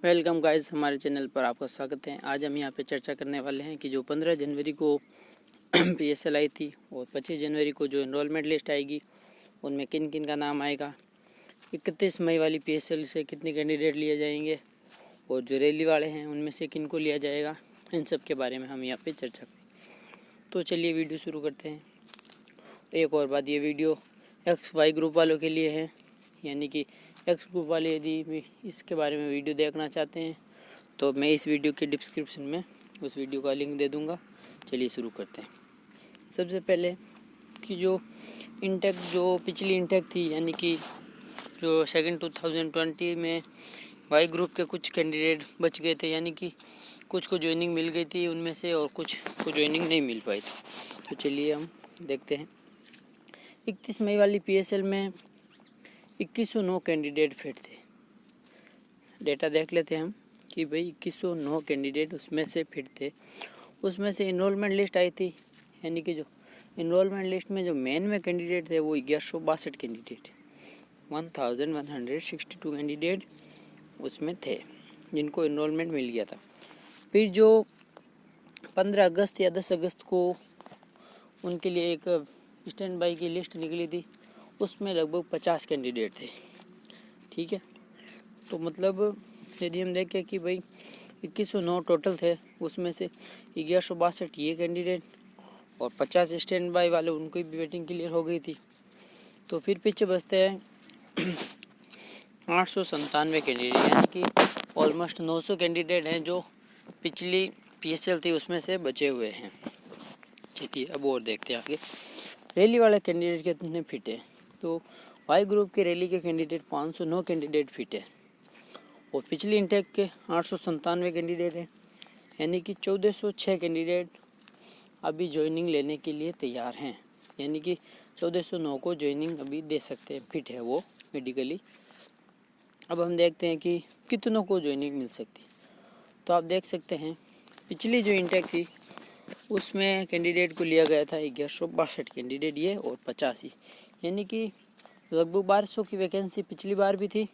Welcome guys, हमारे channel पर आपका स्वागत है। आज हम यहाँ पे चर्चा करने वाले हैं कि जो 15 जनवरी को पीएसएल आई थी और 25 जनवरी को जो एनरोलमेंट लिस्ट आएगी उनमें किन किन का नाम आएगा, 31 मई वाली पीएसएल से कितने कैंडिडेट लिए जाएंगे और जो रैली वाले हैं उनमें से किन को लिया जाएगा, इन सब के बारे में हम यहाँ पे चर्चा करें। तो चलिए वीडियो शुरू करते हैं। एक और बात, ये वीडियो XY ग्रुप वालों के लिए है, यानी कि एक्स ग्रुप वाले यदि इसके बारे में वीडियो देखना चाहते हैं तो मैं इस वीडियो के डिस्क्रिप्शन में उस वीडियो का लिंक दे दूंगा। चलिए शुरू करते हैं। सबसे पहले कि जो इंटेक जो पिछली इंटेक थी, यानी कि जो सेकंड 2020 में वाई ग्रुप के कुछ कैंडिडेट बच गए थे, यानी कि कुछ को ज्वाइनिंग मिल गई थी उनमें से और कुछ को ज्वाइनिंग नहीं मिल पाई थी। तो चलिए हम देखते हैं। 31 मई वाली पीएसएल में 2109 कैंडिडेट फिट थे। डेटा देख लेते हैं हम कि भाई 2109 कैंडिडेट उसमें से फिट थे। उसमें से इनरोलमेंट लिस्ट आई थी, यानी कि जो इनरोलमेंट लिस्ट में जो मेन में कैंडिडेट थे वो 1162 कैंडिडेट, 1162 कैंडिडेट उसमें थे जिनको इनरोलमेंट मिल गया था। फिर जो 15 अगस्त या 10 अगस्त को उनके लिए एक स्टैंड बाई की लिस्ट निकली थी, उसमें लगभग 50 कैंडिडेट थे। ठीक है, तो मतलब यदि हम देखें कि भाई 2109 टोटल थे, उसमें से 1162 ये कैंडिडेट और 50 स्टैंड बाई वाले, उनकी भी वेटिंग क्लियर हो गई थी। तो फिर पीछे बचते हैं 897 कैंडिडेट, यानी कि ऑलमोस्ट 900 कैंडिडेट हैं जो पिछली पीएसएल थी उसमें से बचे हुए हैं। चलिए अब और देखते हैं आगे रैली वाले कैंडिडेट कितने फिट है। तो वाई ग्रुप के रैली के कैंडिडेट 509 कैंडिडेट फिट है और पिछली इंटेक के 897 कैंडिडेट हैं, यानी कि 1406 कैंडिडेट अभी ज्वाइनिंग लेने के लिए तैयार हैं, यानी कि 1409 को ज्वाइनिंग अभी दे सकते हैं, फिट है वो मेडिकली। अब हम देखते हैं कि कितनों को ज्वाइनिंग मिल सकती है। तो आप देख सकते हैं पिछली जो इंटेक थी उसमें कैंडिडेट को लिया गया था 1162 कैंडिडेट ये और 85, यानी कि लगभग 1200 की वैकेंसी पिछली बार भी थी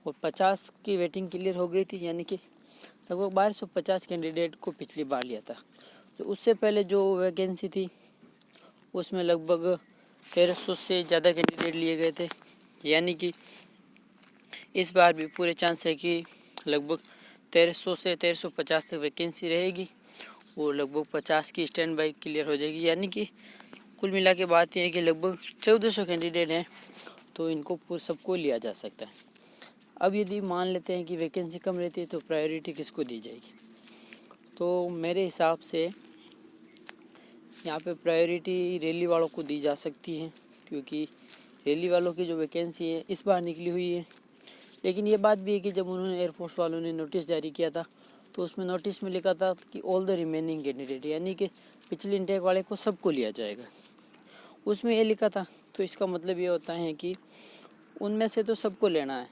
और 50 की वेटिंग क्लियर हो गई थी, यानी कि लगभग 1250 कैंडिडेट को पिछली बार लिया था। तो उससे पहले जो वैकेंसी थी उसमें लगभग 1300 से ज़्यादा कैंडिडेट लिए गए थे, यानी कि इस बार भी पूरे चांस है कि लगभग 1300 से 1350 तक वैकेंसी रहेगी और लगभग 50 की स्टैंड बाई क्लियर हो जाएगी, यानी कि कुल मिला के बात यह है कि लगभग 1400 कैंडिडेट हैं, तो इनको सबको लिया जा सकता है। अब यदि मान लेते हैं कि वैकेंसी कम रहती है तो प्रायोरिटी किसको दी जाएगी, तो मेरे हिसाब से यहाँ पे प्रायोरिटी रैली वालों को दी जा सकती है, क्योंकि रैली वालों की जो वैकेंसी है इस बार निकली हुई है। लेकिन ये बात भी है कि जब उन्होंने एयरफोर्स वालों ने नोटिस जारी किया था तो उसमें नोटिस में लिखा था कि ऑल द रिमेनिंग कैंडिडेट, यानी कि पिछले इंटेक वाले को सबको लिया जाएगा, उसमें ये लिखा था। तो इसका मतलब ये होता है कि उनमें से तो सबको लेना है।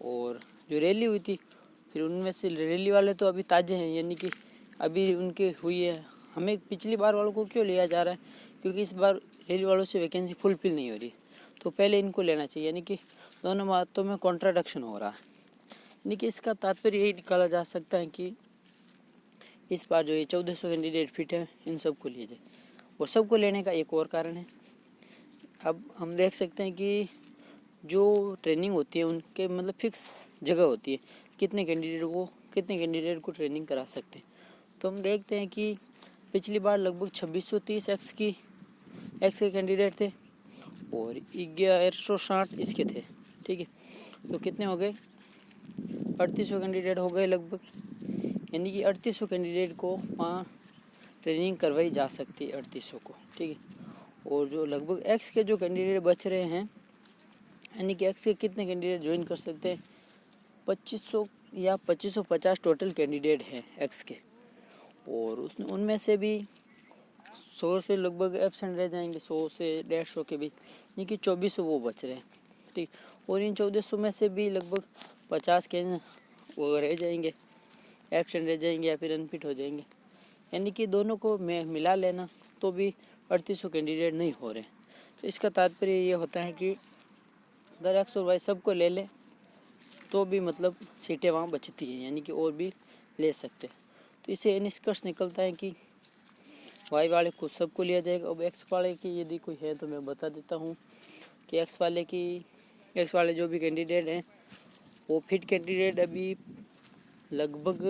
और जो रैली हुई थी फिर उनमें से रैली वाले तो अभी ताज़े हैं, यानी कि अभी उनके हुई है। हमें पिछली बार वालों को क्यों लिया जा रहा है, क्योंकि इस बार रैली वालों से वैकेंसी फुलफिल नहीं हो रही, तो पहले इनको लेना चाहिए, यानी कि दोनों बातों में कॉन्ट्राडिक्शन हो रहा है। यानी कि इसका तात्पर्य यही निकाला जा सकता है कि इस बार जो ये 1400 कैंडिडेट फिट है इन सबको लिए जाए। और सबको लेने का एक और कारण है, अब हम देख सकते हैं कि जो ट्रेनिंग होती है उनके मतलब फिक्स जगह होती है, कितने कैंडिडेट को ट्रेनिंग करा सकते हैं। तो हम देखते हैं कि पिछली बार लगभग 2630 एक्स के कैंडिडेट थे और 1160 इसके थे। ठीक है, तो कितने हो गए, 3800 कैंडिडेट हो गए लगभग, यानी कि 3800 कैंडिडेट को वहाँ ट्रेनिंग करवाई जा सकती है, 3800 को। ठीक है, और जो लगभग एक्स के जो कैंडिडेट बच रहे हैं, यानी कि एक्स के कितने कैंडिडेट ज्वाइन कर सकते हैं, 2500 या 2550 टोटल कैंडिडेट हैं एक्स के, और उनमें से भी 100 से लगभग एब्सेंट रह जाएंगे, 100 से 150 के बीच, यानी कि 2400 वो बच रहे हैं। ठीक, और इन 1400 में से भी लगभग 50 के वो रह जाएंगे, एब्सेंट रह जाएंगे या फिर अनफिट हो जाएंगे, यानी कि दोनों को मिला लेना तो भी 3800 कैंडिडेट नहीं हो रहे। तो इसका तात्पर्य ये होता है कि अगर एक्स और वाई सबको ले ले तो भी मतलब सीटें वहाँ बचती हैं, यानी कि और भी ले सकते हैं। तो इससे ये निष्कर्ष निकलता है कि वाई वाले को सबको लिया जाएगा। अब एक्स वाले की यदि कोई है तो मैं बता देता हूँ कि एक्स वाले जो भी कैंडिडेट हैं वो फिट कैंडिडेट अभी लगभग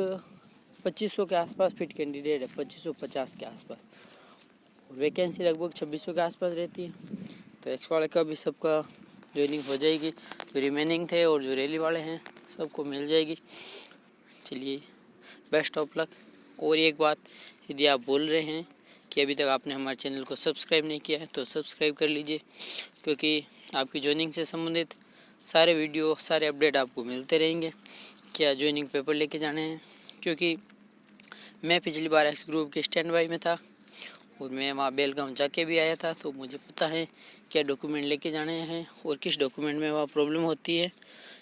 2500 के आसपास फिट कैंडिडेट है, 2550 के आसपास। वैकेंसी लगभग 2600 के आसपास रहती है। तो एक्स वाले का भी सबका ज्वाइनिंग हो जाएगी, जो रिमेनिंग थे और जो रैली वाले हैं सबको मिल जाएगी। चलिए, बेस्ट ऑफ लक। और एक बात, यदि आप बोल रहे हैं कि अभी तक आपने हमारे चैनल को सब्सक्राइब नहीं किया है तो सब्सक्राइब कर लीजिए, क्योंकि आपकी ज्वाइनिंग से संबंधित सारे वीडियो, सारे अपडेट आपको मिलते रहेंगे। क्या ज्वाइनिंग पेपर लेके जाने हैं, क्योंकि मैं पिछली बार एक्स ग्रुप के स्टैंड बाई में था और मैं वहाँ बेलगांव जाके भी आया था, तो मुझे पता है क्या डॉक्यूमेंट लेके जाने हैं और किस डॉक्यूमेंट में वहाँ प्रॉब्लम होती है।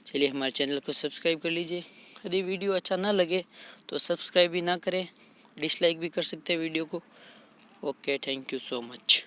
चलिए, हमारे चैनल को सब्सक्राइब कर लीजिए। यदि वीडियो अच्छा ना लगे तो सब्सक्राइब भी ना करें, डिसलाइक भी कर सकते हैं वीडियो को। Okay, thank you so much.